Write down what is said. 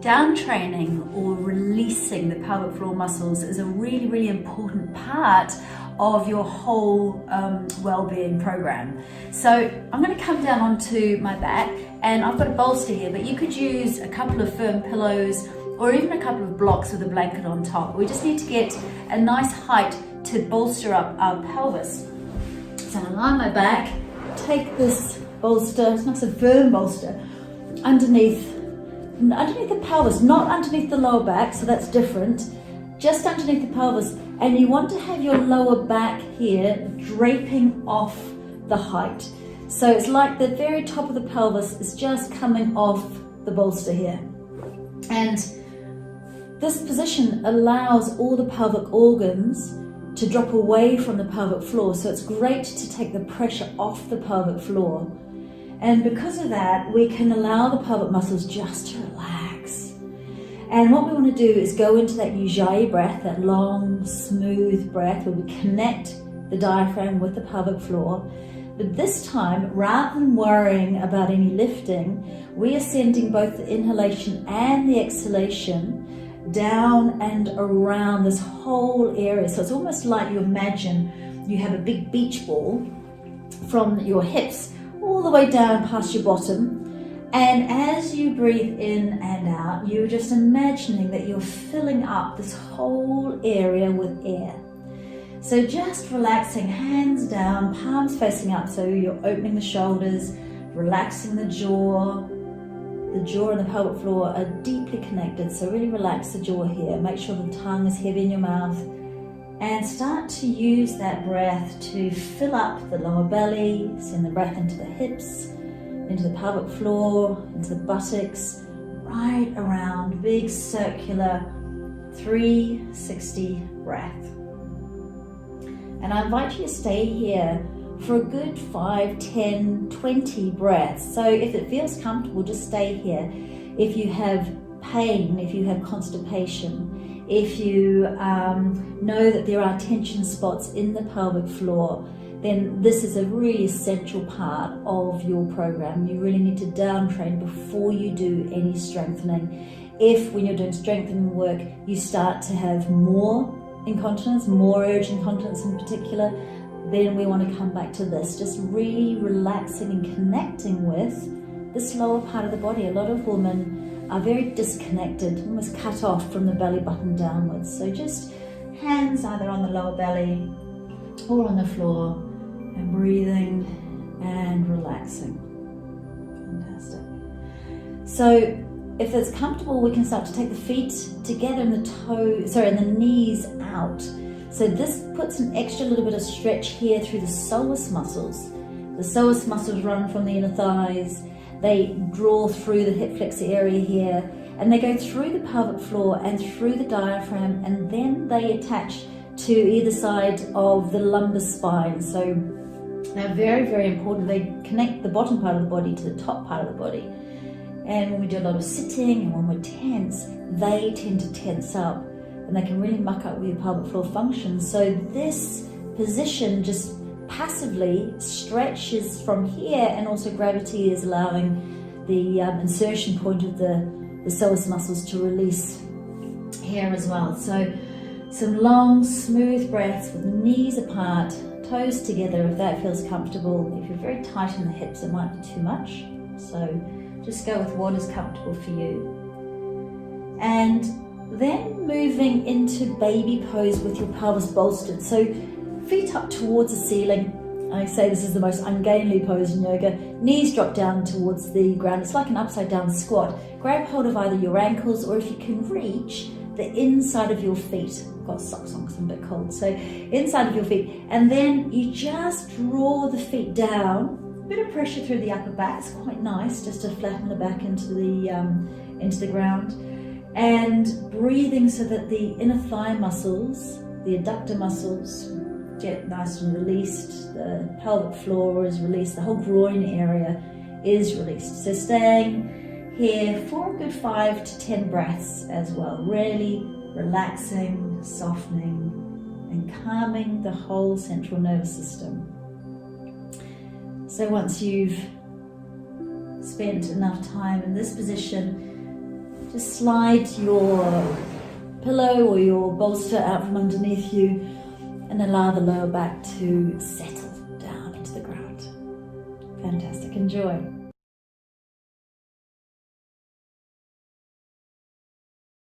Down training or releasing the pelvic floor muscles is a really, really important part of your whole well-being program. So I'm going to come down onto my back, and I've got a bolster here, but you could use a couple of firm pillows or even a couple of blocks with a blanket on top. We just need to get a nice height to bolster up our pelvis. So I'm going to lie on my back, take this bolster, it's not a firm bolster, underneath the pelvis, not underneath the lower back, so that's different, just underneath the pelvis. And you want to have your lower back here draping off the height. So it's like the very top of the pelvis is just coming off the bolster here. And this position allows all the pelvic organs to drop away from the pelvic floor. So it's great to take the pressure off the pelvic floor. And because of that, we can allow the pelvic muscles just to relax. And what we want to do is go into that ujjayi breath, that long, smooth breath where we connect the diaphragm with the pelvic floor. But this time, rather than worrying about any lifting, we are sending both the inhalation and the exhalation down and around this whole area. So it's almost like you imagine you have a big beach ball from your hips all the way down past your bottom, and as you breathe in and out, you're just imagining that you're filling up this whole area with air. So just relaxing, hands down, palms facing up, so you're opening the shoulders, relaxing the jaw. The jaw and the pelvic floor are deeply connected, so really relax the jaw here. Make sure the tongue is heavy in your mouth, and start to use that breath to fill up the lower belly. Send the breath into the hips, into the pelvic floor, into the buttocks, right around, big circular 360 breath. And I invite you to stay here for a good 5, 10, 20 breaths. So if it feels comfortable, just stay here. If you have pain, if you have constipation, if you know that there are tension spots in the pelvic floor, then this is a really essential part of your program. You really need to down train before you do any strengthening. If when you're doing strengthening work, you start to have more incontinence, more urge incontinence in particular, then we want to come back to this, just really relaxing and connecting with this lower part of the body. A lot of women are very disconnected, almost cut off from the belly button downwards. So just hands either on the lower belly or on the floor, and breathing and relaxing. Fantastic. So if it's comfortable, we can start to take the feet together and the knees out. So this puts an extra little bit of stretch here through the psoas muscles. The psoas muscles run from the inner thighs. They draw through the hip flexor area here, and they go through the pelvic floor and through the diaphragm, and then they attach to either side of the lumbar spine. So they're very, very important. They connect the bottom part of the body to the top part of the body. And when we do a lot of sitting and when we're tense, they tend to tense up, and they can really muck up with your pelvic floor function. So this position just passively stretches from here, and also gravity is allowing the insertion point of the psoas muscles to release here as well. So some long, smooth breaths with knees apart, toes together if that feels comfortable. If you're very tight in the hips, it might be too much. So just go with what is comfortable for you. And then moving into baby pose with your pelvis bolstered. So feet up towards the ceiling. I say this is the most ungainly pose in yoga. Knees drop down towards the ground. It's like an upside down squat. Grab hold of either your ankles, or if you can reach, the inside of your feet. I've got socks on because I'm a bit cold. So inside of your feet. And then you just draw the feet down. A bit of pressure through the upper back. It's quite nice just to flatten the back into the ground. And breathing so that the inner thigh muscles, the adductor muscles, get nice and released. The pelvic floor is released. The whole groin area is released. So staying here for a good 5 to 10 breaths as well. Really relaxing, softening, and calming the whole central nervous system. So once you've spent enough time in this position, Just slide your pillow or your bolster out from underneath you and allow the lower back to settle down into the ground. Fantastic. Enjoy.